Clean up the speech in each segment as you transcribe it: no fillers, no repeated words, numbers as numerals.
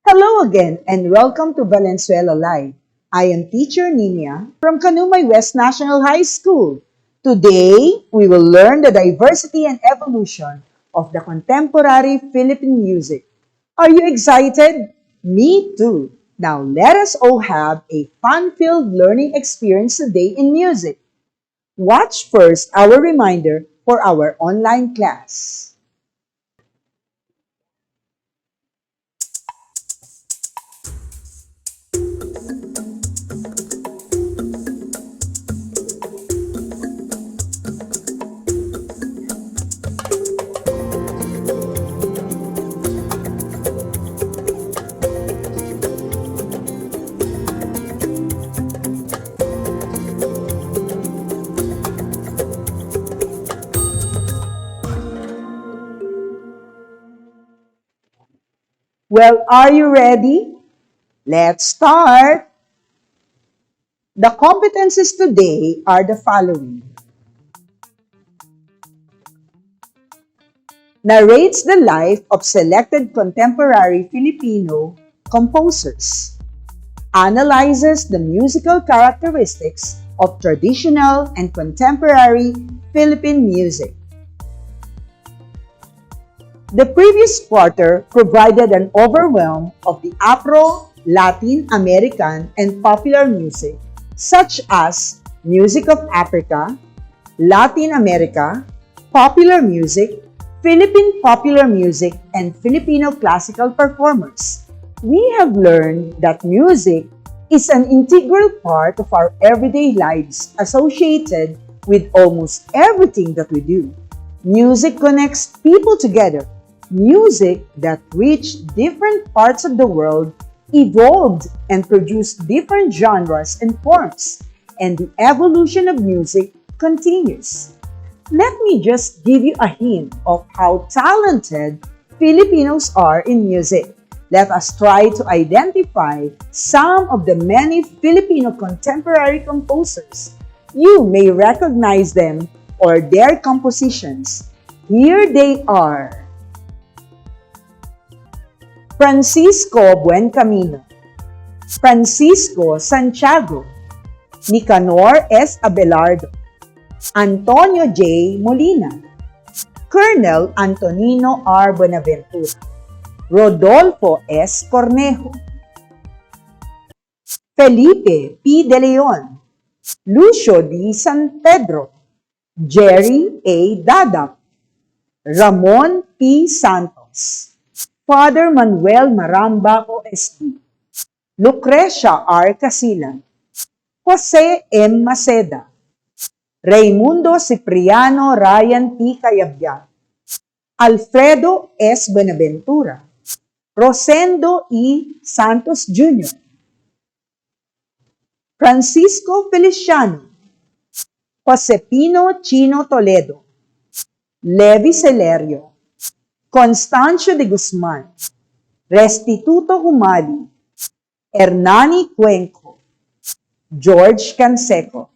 Hello again and welcome to Valenzuela Live. I am teacher Nina from Kanumay West National High School. Today, we will learn the diversity and evolution of the contemporary Philippine music. Are you excited? Me too. Now let us all have a fun-filled learning experience today in music. Watch first our reminder for our online class. Well, are you ready? Let's start. The competencies today are the following. Narrates the life of selected contemporary Filipino composers. Analyzes the musical characteristics of traditional and contemporary Philippine music. The previous quarter provided an overwhelm of the Afro, Latin American, and popular music, such as music of Africa, Latin America, popular music, Philippine popular music, and Filipino classical performers. We have learned that music is an integral part of our everyday lives associated with almost everything that we do. Music connects people together. Music that reached different parts of the world evolved and produced different genres and forms, and the evolution of music continues. Let me just give you a hint of how talented Filipinos are in music. Let us try to identify some of the many Filipino contemporary composers. You may recognize them or their compositions. Here they are. Francisco Buencamino, Francisco Santiago, Nicanor S. Abelardo, Antonio J. Molina, Colonel Antonino R. Buenaventura, Rodolfo S. Cornejo, Felipe P. De Leon, Lucio D. San Pedro, Jerry A. Dadap, Ramon P. Santos, Father Manuel Maramba OSD, Lucrecia R. Casilan, Jose M. Maceda, Raimundo Cipriano Ryan P. Cayabya, Alfredo S. Buenaventura, Rosendo E. Santos Jr., Francisco Feliciano, Josepino Chino Toledo, Levi Celerio, Constancio de Guzman, Restituto Humali, Hernani Cuenco, George Canseco.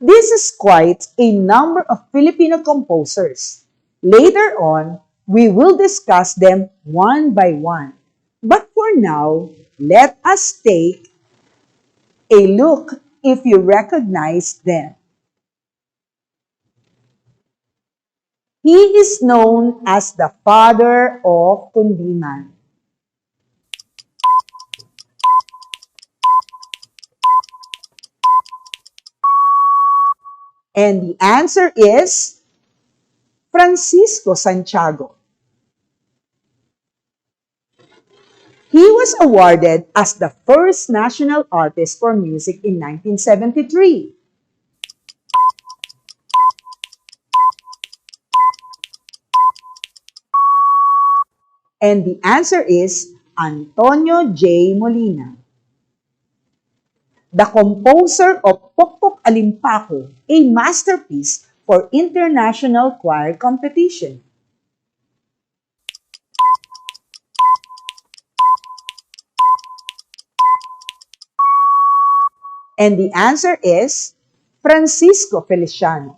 This is quite a number of Filipino composers. Later on, we will discuss them one by one. But for now, let us take a look if you recognize them. He is known as the father of Kundiman. And the answer is Francisco Santiago. He was awarded as the first national artist for music in 1973. And the answer is Antonio J. Molina, the composer of Pokpok Alimpako, a masterpiece for international choir competition. And the answer is Francisco Feliciano,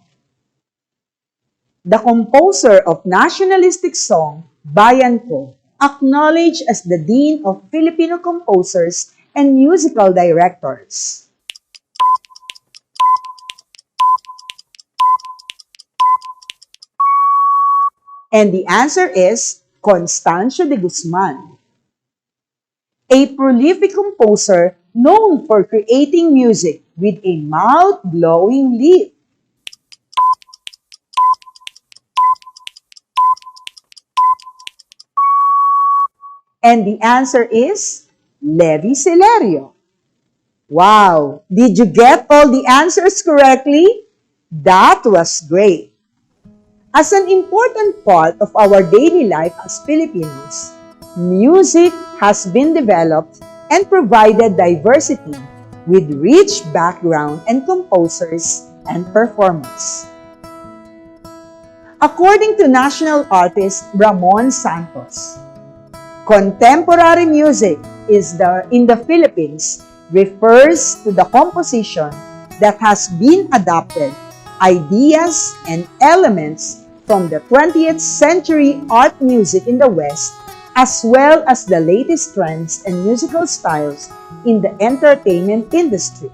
the composer of nationalistic song Bayan Ko, acknowledged as the Dean of Filipino Composers and Musical Directors. And the answer is Constancio de Guzman, a prolific composer known for creating music with a mouth-blowing lead. And the answer is Levi Celerio. Wow! Did you get all the answers correctly? That was great! As an important part of our daily life as Filipinos, music has been developed and provided diversity with rich background and composers and performers. According to national artist Ramon Santos, contemporary music in the Philippines refers to the composition that has been adapted, ideas and elements from the 20th century art music in the West, as well as the latest trends and musical styles in the entertainment industry.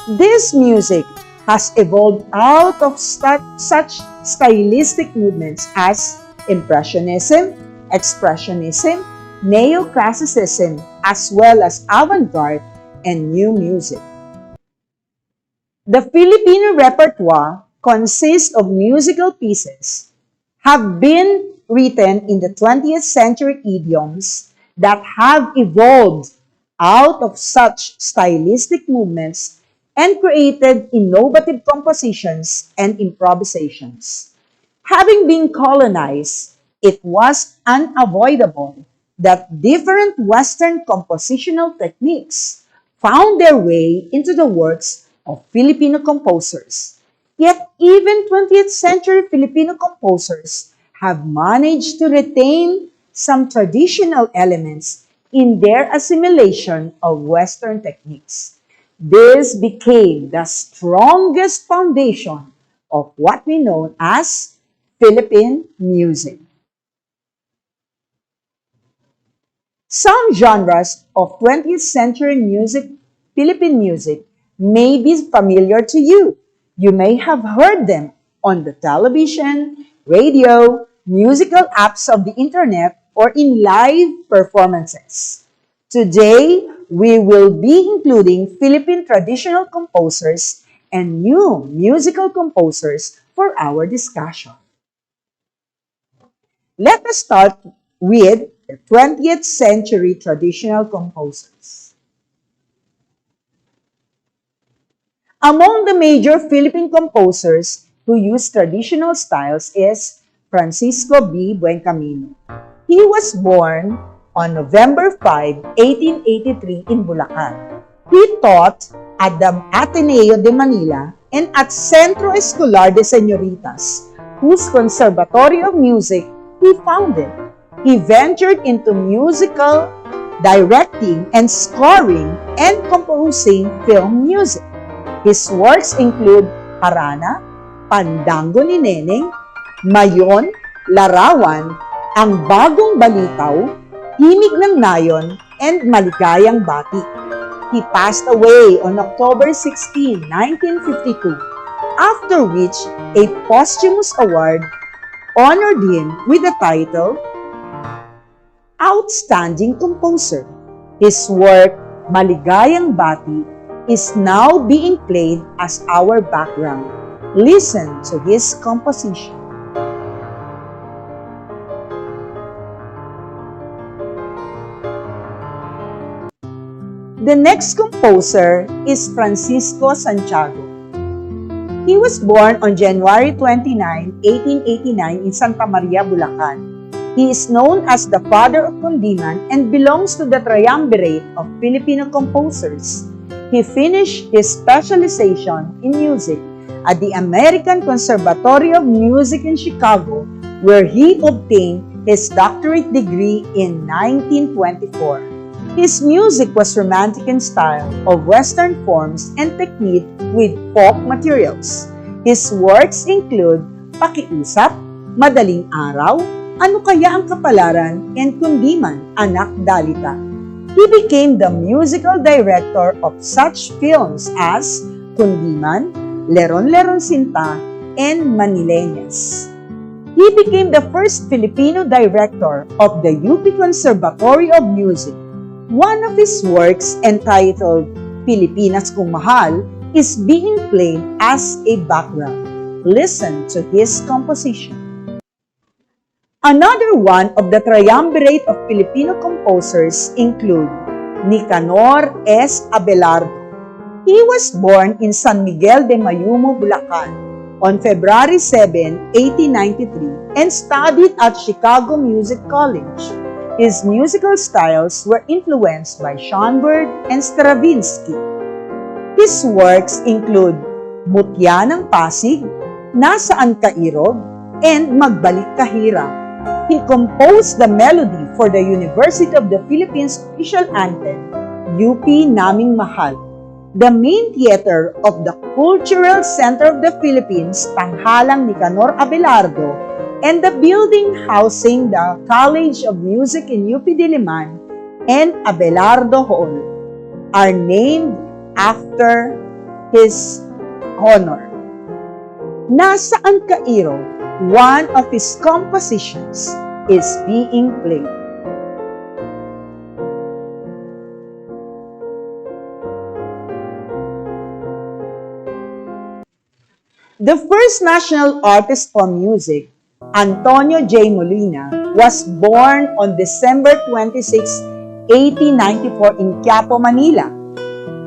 This music has evolved out of such stylistic movements as Impressionism, Expressionism, Neoclassicism, as well as avant-garde and new music. The Filipino repertoire consists of musical pieces have been written in the 20th century idioms that have evolved out of such stylistic movements and created innovative compositions and improvisations. Having been colonized, it was unavoidable that different Western compositional techniques found their way into the works of Filipino composers. Yet even 20th century Filipino composers have managed to retain some traditional elements in their assimilation of Western techniques. This became the strongest foundation of what we know as Philippine music. Some genres of 20th century Philippine music, may be familiar to you. You may have heard them on the television, radio, musical apps of the internet, or in live performances. Today, we will be including Philippine traditional composers and new musical composers for our discussion. Let us start with the 20th century traditional composers. Among the major Philippine composers who use traditional styles is Francisco B. Buencamino. He was born on November 5, 1883 in Bulacan. He taught at the Ateneo de Manila and at Centro Escolar de Señoritas, whose Conservatory of Music he founded. He ventured into musical directing and scoring and composing film music. His works include Harana, Pandango ni Neneng, Mayon, Larawan, Ang Bagong Balitaw, Himig ng Nayon, and Maligayang Bati. He passed away on October 16, 1952, after which a posthumous award honored him with the title Outstanding Composer. His work, Maligayang Bati, is now being played as our background. Listen to his composition. The next composer is Francisco Santiago. He was born on January 29, 1889 in Santa Maria, Bulacan. He is known as the father of Kundiman and belongs to the triumvirate of Filipino composers. He finished his specialization in music at the American Conservatory of Music in Chicago, where he obtained his doctorate degree in 1924. His music was romantic in style, of Western forms and technique with folk materials. His works include Pakiusap, Madaling Araw, Ano kaya ang kapalaran and kundi man anak dalita? He became the musical director of such films as Kundiman, Leron-Leron Sinta, and Manileñas. He became the first Filipino director of the UP Conservatory of Music. One of his works, entitled Pilipinas Kung Mahal, is being played as a background. Listen to his composition. Another one of the triumvirate of Filipino composers include Nicanor S. Abelardo. He was born in San Miguel de Mayumo, Bulacan on February 7, 1893 and studied at Chicago Music College. His musical styles were influenced by Schoenberg and Stravinsky. His works include Mutya ng Pasig, Nasaan Ka Irog, and Magbalik Ka Hirap. He composed the melody for the University of the Philippines official anthem, UP Naming Mahal, the main theater of the Cultural Center of the Philippines, Tanghalang Nicanor Abelardo, and the building housing the College of Music in UP Diliman and Abelardo Hall are named after his honor. Nasaan Ka Irog, one of his compositions, is being played. The first national artist for music, Antonio J. Molina, was born on December 26, 1894 in Quiapo, Manila.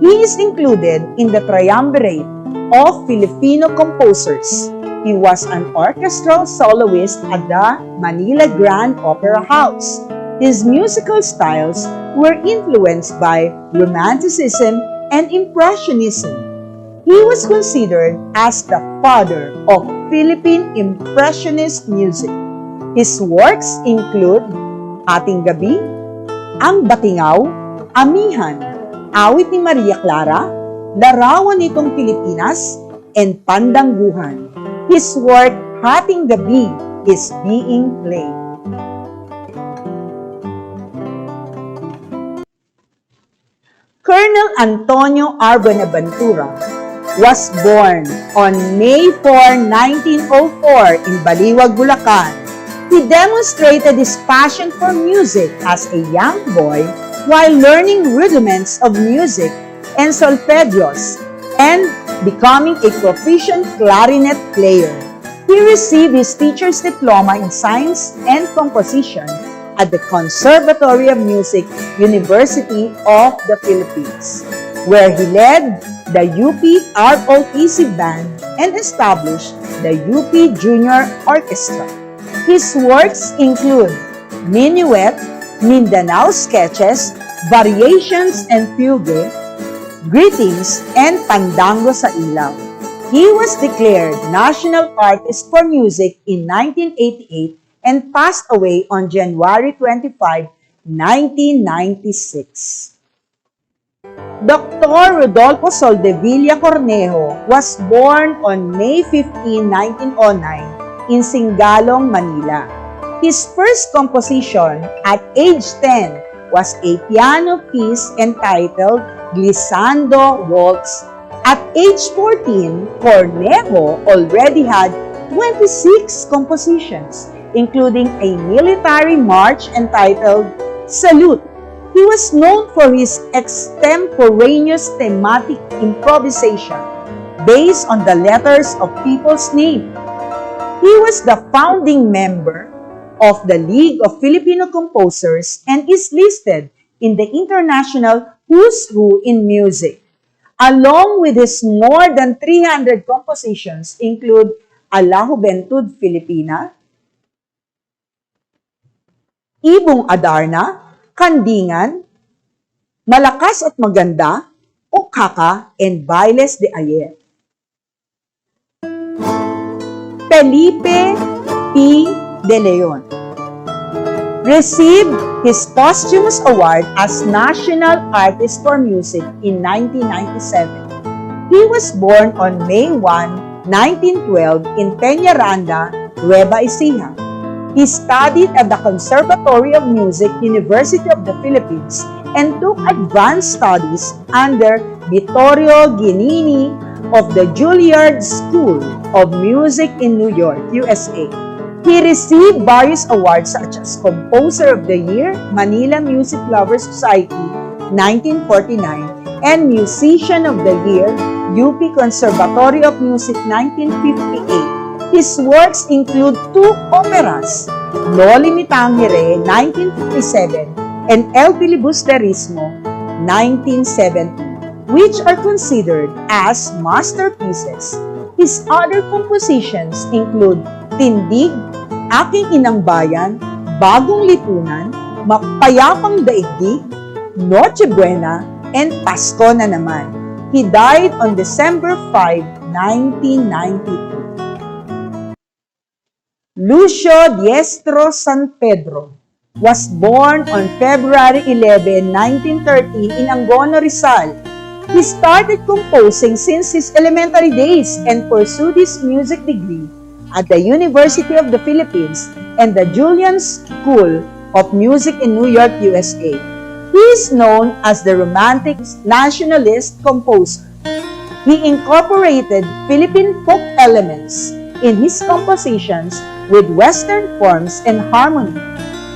He is included in the triumvirate of Filipino composers. He was an orchestral soloist at the Manila Grand Opera House. His musical styles were influenced by Romanticism and Impressionism. He was considered as the father of Philippine Impressionist music. His works include Ating Gabi, Ang Batingaw, Amihan, Awit ni Maria Clara, Larawan nitong Pilipinas, and Pandangguhan. His work, Hating Gabi, is being played. Colonel Antonio R. Buenaventura was born on May 4, 1904 in Baliwag, Bulacan. He demonstrated his passion for music as a young boy while learning rudiments of music and solfeggios and becoming a proficient clarinet player. He received his teacher's diploma in science and composition at the Conservatory of Music, University of the Philippines, where he led the UP ROTC Band and established the UP Junior Orchestra. His works include Minuet, Mindanao Sketches, Variations and Fugue, Greetings, and Pandango sa Ilaw. He was declared National Artist for Music in 1988 and passed away on January 25, 1996. Dr. Rodolfo Soldevilla Cornejo was born on May 15, 1909 in Singalong, Manila. His first composition at age 10 was a piano piece entitled Glissando Waltz. At age 14, Cornejo already had 26 compositions, including a military march entitled Salute. He was known for his extemporaneous thematic improvisation based on the letters of people's names. He was the founding member of the League of Filipino Composers and is listed in the International Who's Who in Music. Along with his more than 300 compositions include A la Juventud Filipina, Ibong Adarna, Kandingan, Malakas at Maganda, Okaka, and Bailes de Ayer. Felipe P. De Leon received his posthumous award as National Artist for Music in 1997. He was born on May 1, 1912 in Peñaranda, Nueva Ecija. He studied at the Conservatory of Music, University of the Philippines, and took advanced studies under Vittorio Ginini of the Juilliard School of Music in New York, USA. He received various awards such as Composer of the Year, Manila Music Lovers Society, 1949, and Musician of the Year, UP Conservatory of Music, 1958. His works include two operas, Loli Mi Tangere, 1957, and El Filibusterismo, 1970, which are considered as masterpieces. His other compositions include Tindig, Aking Inang Bayan, Bagong Lipunan, Mapayapang Daigdig, Noche Buena, and Pasko na Naman. He died on December 5, 1992. Lucio Diestro San Pedro was born on February 11, 1913 in Angono, Rizal. He started composing since his elementary days and pursued his music degree at the University of the Philippines and the Juilliard School of Music in New York, USA. He is known as the Romantic nationalist composer. He incorporated Philippine folk elements in his compositions with Western forms and harmony.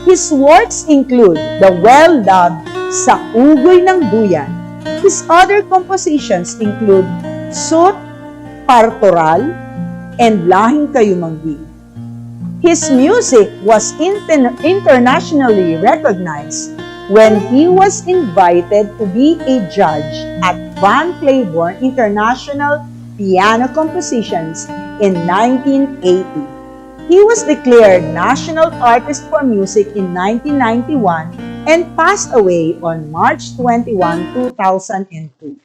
His works include the well-dubbed Sa Ugoy ng Duyan. His other compositions include Sut, Partoral, and Lahing Kayumanggi. His music was internationally recognized when he was invited to be a judge at Van Claiborne International Piano Compositions in 1980. He was declared National Artist for Music in 1991 and passed away on March 21, 2002.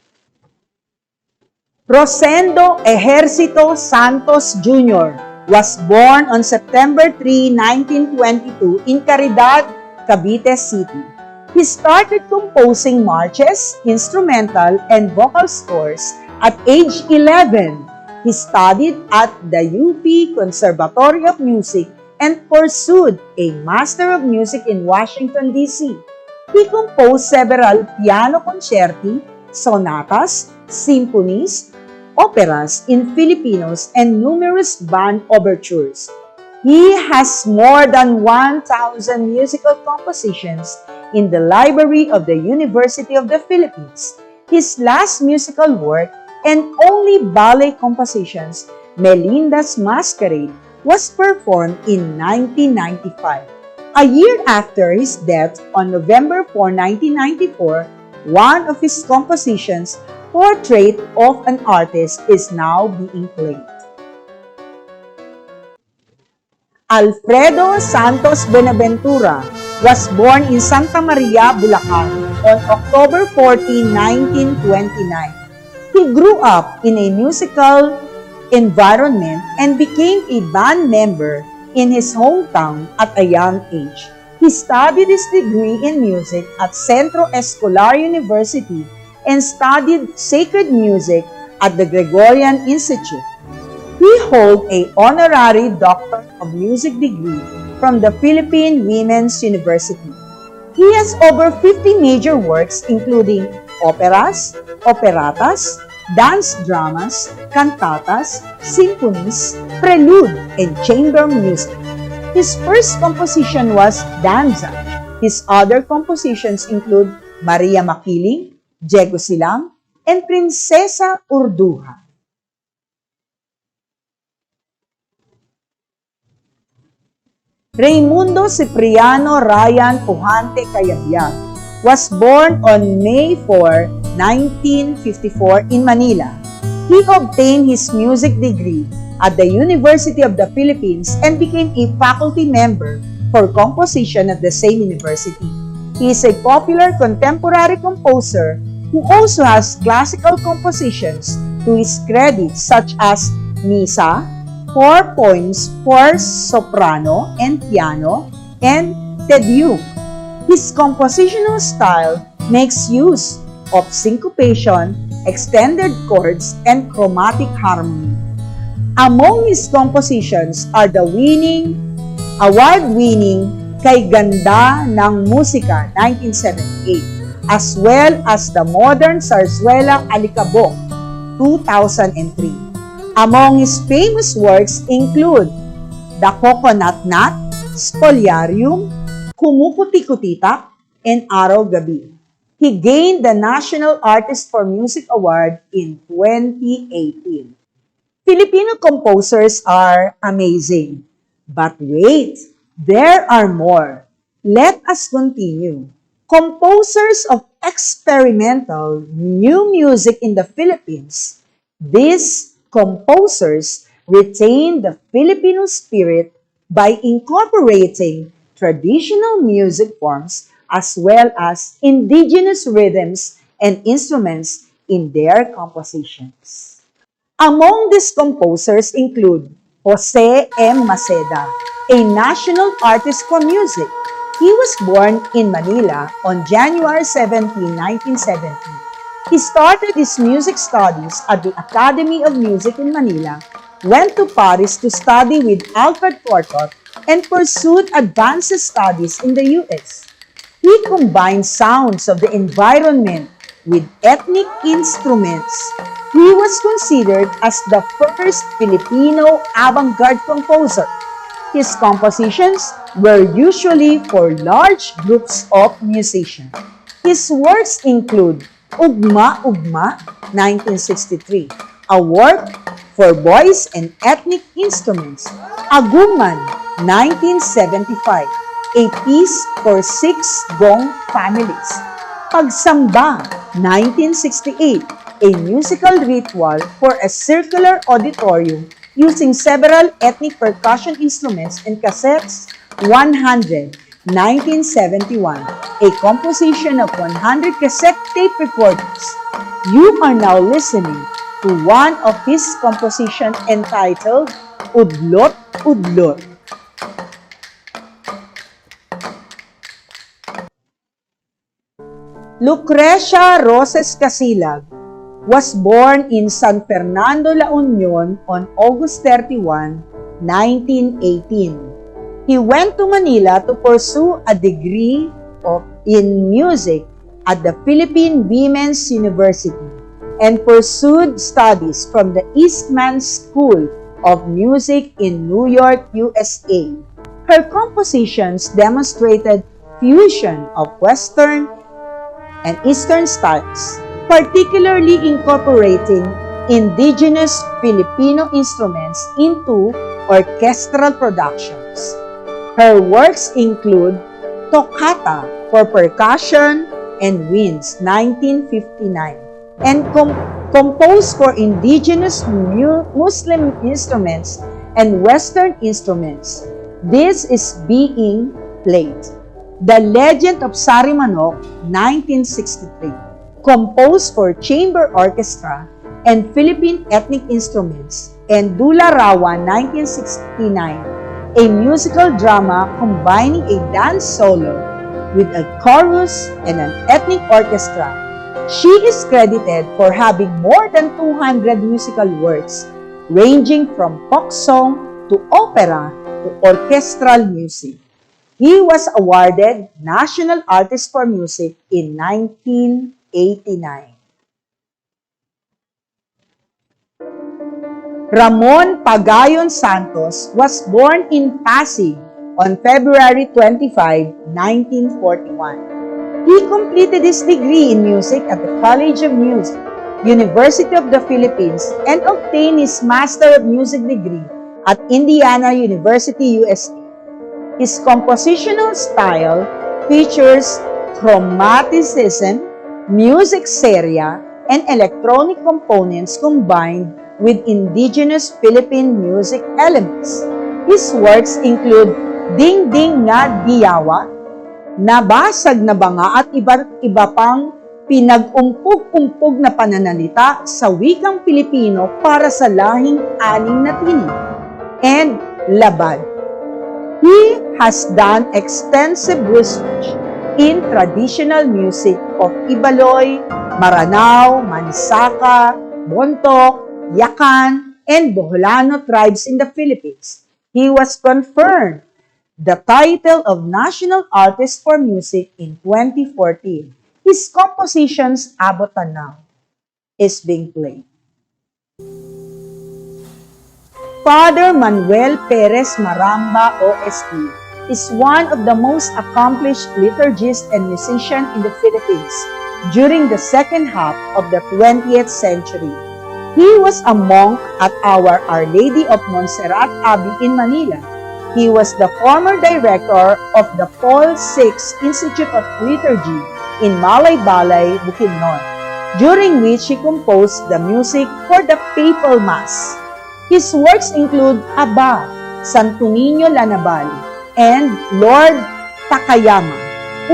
Rosendo Ejercito Santos Jr. was born on September 3, 1922 in Caridad, Cavite City. He started composing marches, instrumental, and vocal scores at age 11. He studied at the UP Conservatory of Music and pursued a Master of Music in Washington, D.C. He composed several piano concerti, sonatas, symphonies, operas in Filipinos, and numerous band overtures. He has more than 1,000 musical compositions in the library of the University of the Philippines. His last musical work and only ballet compositions, Melinda's Masquerade, was performed in 1995. A year after his death on November 4, 1994, one of his compositions, Portrait of an Artist, is now being played. Alfredo Santos Benaventura was born in Santa Maria, Bulacan on October 14, 1929. He grew up in a musical environment and became a band member in his hometown at a young age. He studied his degree in music at Centro Escolar University and studied sacred music at the Gregorian Institute. He holds an honorary Doctor of Music degree from the Philippine Women's University. He has over 50 major works including operas, operettas, dance dramas, cantatas, symphonies, prelude, and chamber music. His first composition was Danza. His other compositions include Maria Makiling, Diego Silang, and Prinsesa Urduja. Raimundo Cipriano Ryan Pujante Cayabyab was born on May 4, 1954 in Manila. He obtained his music degree at the University of the Philippines and became a faculty member for composition at the same university. He is a popular contemporary composer who also has classical compositions to his credit such as Misa, 4 poems for soprano and piano, and Te Deum. His compositional style makes use of syncopation, extended chords, and chromatic harmony. Among his compositions are the winning award-winning Kay Ganda ng Musika 1978, as well as the Modern Zarzuela Alikabok 2003. Among his famous works include The Coconut Nut, Spoliarium, Kumukuti-Kutitak, and Araw-Gabi. He gained the National Artist for Music Award in 2018. Filipino composers are amazing. But wait, there are more. Let us continue. Composers of experimental new music in the Philippines. These composers retain the Filipino spirit by incorporating traditional music forms as well as indigenous rhythms and instruments in their compositions. Among these composers include Jose M. Maceda, a national artist for music. He was born in Manila on January 17, 1970. He started his music studies at the Academy of Music in Manila, went to Paris to study with Alfred Cortot, and pursued advanced studies in the US. He combined sounds of the environment with ethnic instruments. He was considered as the first Filipino avant-garde composer. His compositions were usually for large groups of musicians. His works include Ugma Ugma, 1963, a work for voice and ethnic instruments; Aguman, 1975, a piece for 6 gong families; Pagsamba, 1968, a musical ritual for a circular auditorium using several ethnic percussion instruments; and Cassettes 100, 1971, a composition of 100 cassette tape recordings. You are now listening to one of his compositions entitled Udlot Udlot. Lucrecia Roses Casilag was born in San Fernando, La Union on August 31, 1918. He went to Manila to pursue a degree in music at the Philippine Women's University and pursued studies from the Eastman School of Music in New York, USA. Her compositions demonstrated fusion of Western and Eastern styles, particularly incorporating indigenous Filipino instruments into orchestral productions. Her works include Toccata for Percussion and Winds, 1959, and composed for indigenous Muslim instruments and Western instruments. This is being played. The Legend of Sari Manok, 1963, composed for chamber orchestra and Philippine ethnic instruments; and Dula Rawan, 1969, a musical drama combining a dance solo with a chorus and an ethnic orchestra. She is credited for having more than 200 musical works, ranging from folk song to opera to orchestral music. He was awarded National Artist for Music in 1989. Ramon Pagayon Santos was born in Pasig on February 25, 1941. He completed his degree in music at the College of Music, University of the Philippines, and obtained his Master of Music degree at Indiana University, USA. His compositional style features chromaticism, music seria, and electronic components combined with indigenous Philippine music elements. His works include Ding Ding Nga Diyawa, Nabasag na Banga at iba pang pinag-umpog-umpog na pananalita sa wikang Pilipino para sa lahing aning na tinig, and Labad. He has done extensive research in traditional music of Ibaloy, Maranao, Manisaka, Bontoc, Yakan, and Boholano tribes in the Philippines. He was confirmed the title of National Artist for Music in 2014. His compositions, Abot Now, is being played. Father Manuel Perez Maramba, OSP, is one of the most accomplished liturgists and musicians in the Philippines during the second half of the 20th century. He was a monk at Our Lady of Montserrat Abbey in Manila. He was the former director of the Paul VI Institute of Liturgy in Malay-Balay, Bukidnon, during which he composed the music for the Papal Mass. His works include Aba, Santo Niño Lanabal, and Lord Takayama,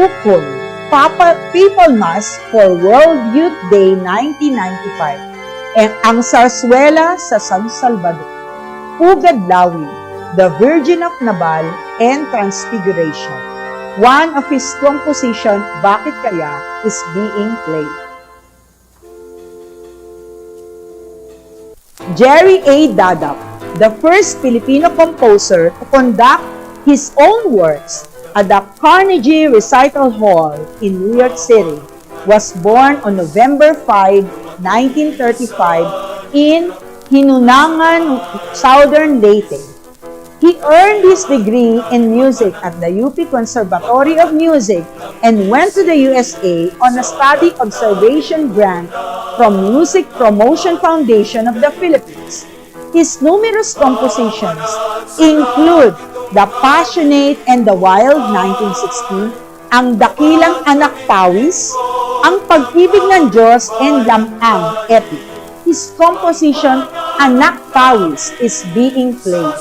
Ukon, Papal Mass for World Youth Day 1995, and ang Sarsuela sa San Salvador, Pugad Lawi, The Virgin of Nabal, and Transfiguration. One of his compositions, Bakit Kaya, is being played. Jerry A. Dadap, the first Filipino composer to conduct his own works at the Carnegie Recital Hall in New York City, was born on November 5, 1935 in Hinunangan, Southern Leyte. He earned his degree in music at the UP Conservatory of Music and went to the USA on a study observation grant from Music Promotion Foundation of the Philippines. His numerous compositions include The Passionate and the Wild 1916, Ang Dakilang Anak Pawis, Ang Pag-ibig ng Diyos, and Lamang Epic. His composition, Anak Pawis, is being played.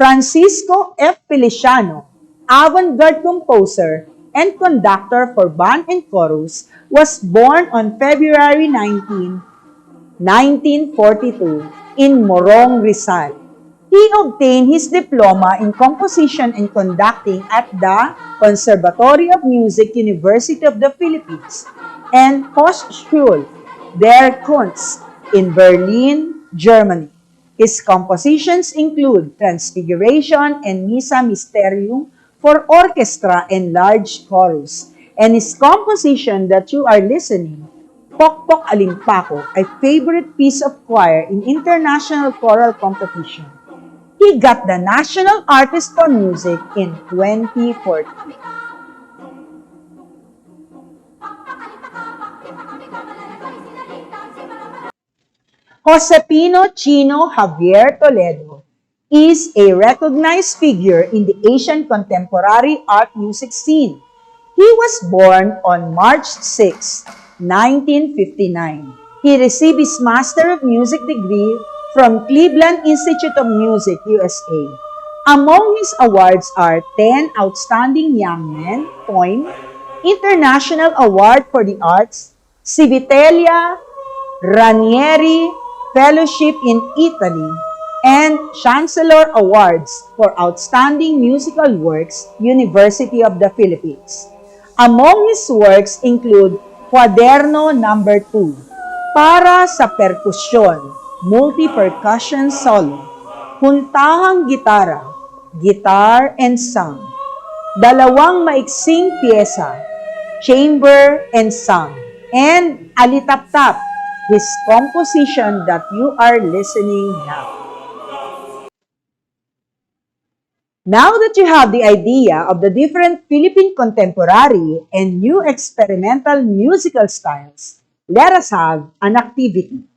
Francisco F. Feliciano, avant-garde composer and conductor for band and chorus, was born on February 19, 1942 in Morong, Rizal. He obtained his diploma in composition and conducting at the Conservatory of Music, University of the Philippines, and Hochschule der Kunst in Berlin, Germany. His compositions include Transfiguration and Missa Mysterium for orchestra and large chorus. And his composition that you are listening, Pokpok Alimpako, a favorite piece of choir in international choral competition. He got the National Artist for Music in 2014. Josepino Chino Javier Toledo is a recognized figure in the Asian contemporary art music scene. He was born on March 6, 1959. He received his Master of Music degree from Cleveland Institute of Music, USA. Among his awards are 10 Outstanding Young Men, Poem, International Award for the Arts, Civitella Ranieri Fellowship in Italy, and Chancellor Awards for Outstanding Musical Works, University of the Philippines. Among his works include Cuaderno No. 2, para sa perkusyon, multi-percussion solo, Puntahang Gitara, Guitar and Song, dalawang maiksing pyesa, Chamber and Song, and Alitap-tap, his composition that you are listening now. Now that you have the idea of the different Philippine contemporary and new experimental musical styles, let us have an activity.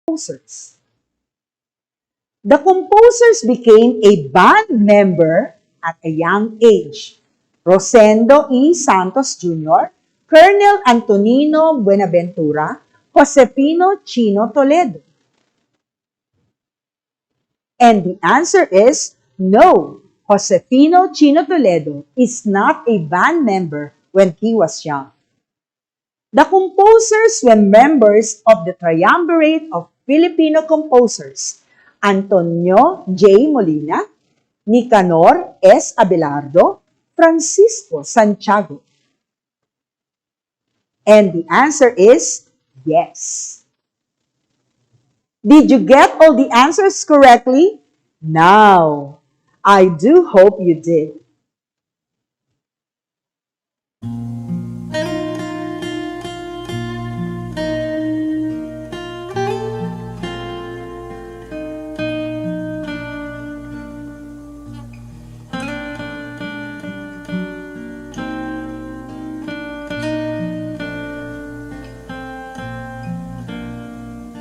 composers. The composers became a band member at a young age. Rosendo E. Santos Jr., Colonel Antonino Buenaventura, Josefino Chino Toledo. And the answer is no. Josefino Chino Toledo is not a band member when he was young. The composers were members of the triumvirate of Filipino composers, Antonio J. Molina, Nicanor S. Abelardo, Francisco Santiago. And the answer is yes. Did you get all the answers correctly? Now, I do hope you did.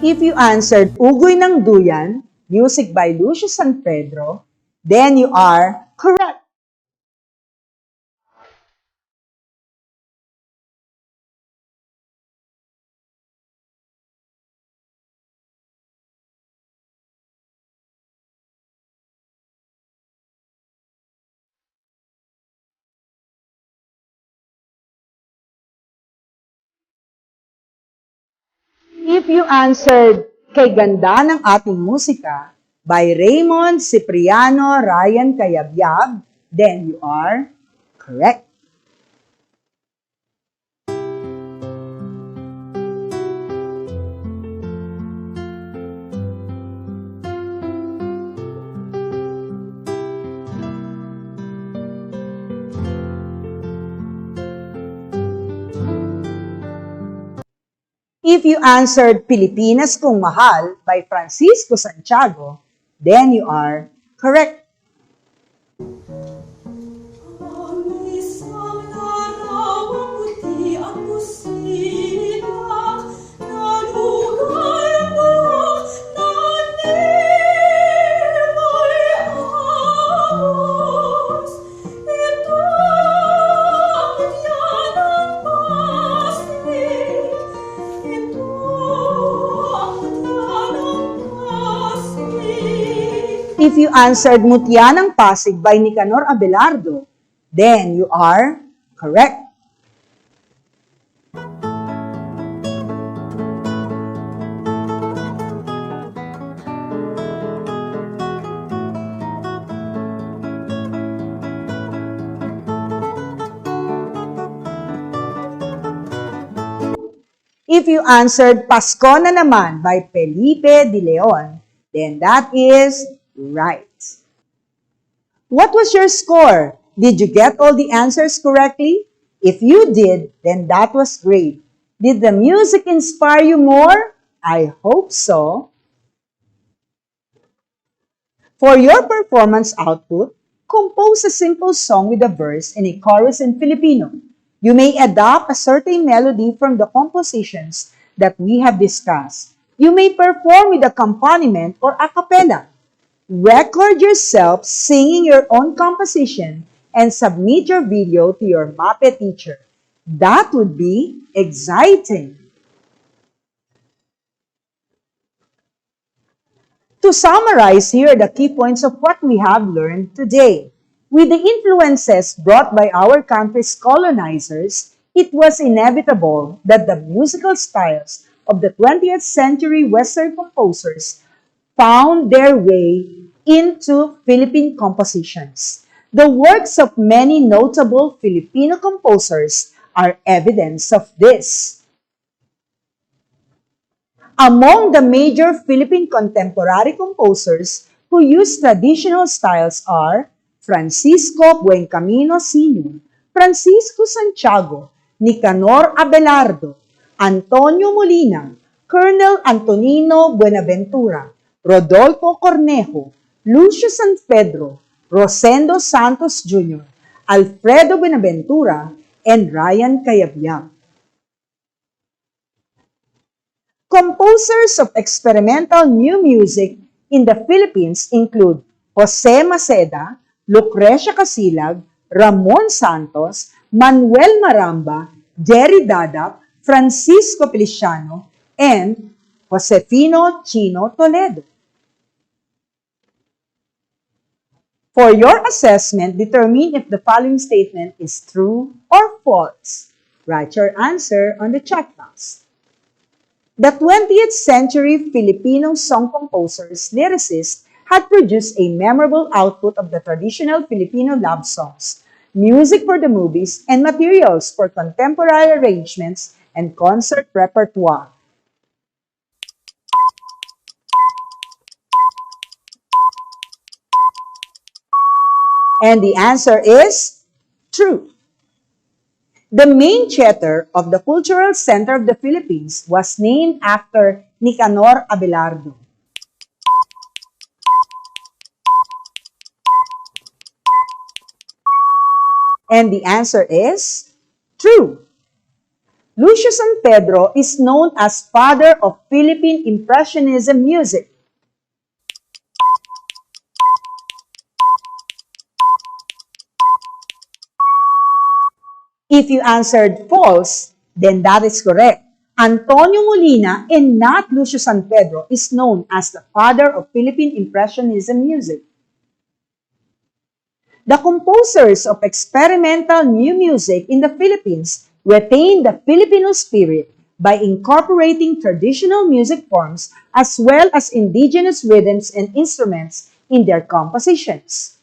If you answered Ugoy ng Duyan, music by Lucio San Pedro, then you are correct. If you answered Kay Ganda ng Ating Musika by Raymond Cipriano Ryan Cayabyab, then you are correct. If you answered Pilipinas Kung Mahal by Francisco Santiago, then you are correct. If you answered Mutya ng Pasig by Nicanor Abelardo, then you are correct. If you answered Pasko na naman by Felipe de Leon, then that is right. What was your score? Did you get all the answers correctly? If you did, then that was great. Did the music inspire you more? I hope so. For your performance output, compose a simple song with a verse and a chorus in Filipino. You may adopt a certain melody from the compositions that we have discussed. You may perform with accompaniment or a cappella. Record yourself singing your own composition and submit your video to your Mapeh teacher. That would be exciting. To summarize, here are the key points of what we have learned today. With the influences brought by our country's colonizers, it was inevitable that the musical styles of the 20th century Western composers found their way into Philippine compositions. The works of many notable Filipino composers are evidence of this. Among the major Philippine contemporary composers who use traditional styles are Francisco Buencamino Sr., Francisco Santiago, Nicanor Abelardo, Antonio Molina, Colonel Antonino Buenaventura, Rodolfo Cornejo, Lucio San Pedro, Rosendo Santos Jr., Alfredo Buenaventura, and Ryan Cayabyab. Composers of experimental new music in the Philippines include Jose Maceda, Lucrecia Casilag, Ramon Santos, Manuel Maramba, Jerry Dadap, Francisco Feliciano, and Josefino Chino Toledo. For your assessment, determine if the following statement is true or false. Write your answer on the checkbox. The 20th century Filipino song composers, lyricists, had produced a memorable output of the traditional Filipino love songs, music for the movies, and materials for contemporary arrangements and concert repertoire. And the answer is true. The main theater of the Cultural Center of the Philippines was named after Nicanor Abelardo. And the answer is true. Lucio San Pedro is known as father of Philippine Impressionism music. If you answered false, then that is correct. Antonio Molina and not Lucio San Pedro is known as the father of Philippine Impressionism music. The composers of experimental new music in the Philippines retained the Filipino spirit by incorporating traditional music forms as well as indigenous rhythms and instruments in their compositions.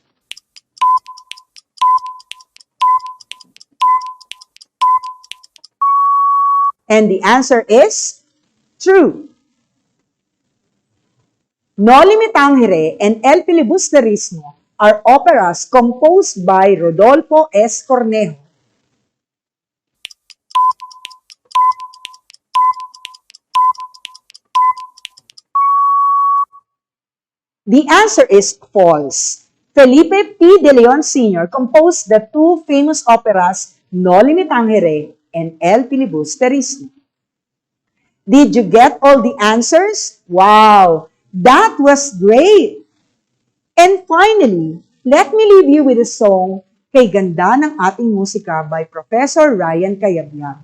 And the answer is true. Noli Me Tangere and El Filibusterismo are operas composed by Rodolfo S. Cornejo. The answer is false. Felipe P. De Leon Sr. composed the two famous operas Noli Me Tangere and El Filibusterismo. Did you get all the answers? Wow, that was great! And finally, let me leave you with a song, Kay Ganda ng Ating Musika by Professor Ryan Cayabyab.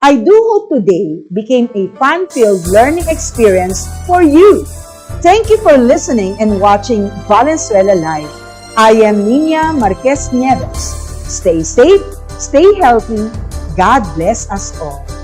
I do hope today became a fun-filled learning experience for you. Thank you for listening and watching Valenzuela Live. I am Nina Marquez Nieves. Stay safe, stay healthy. God bless us all.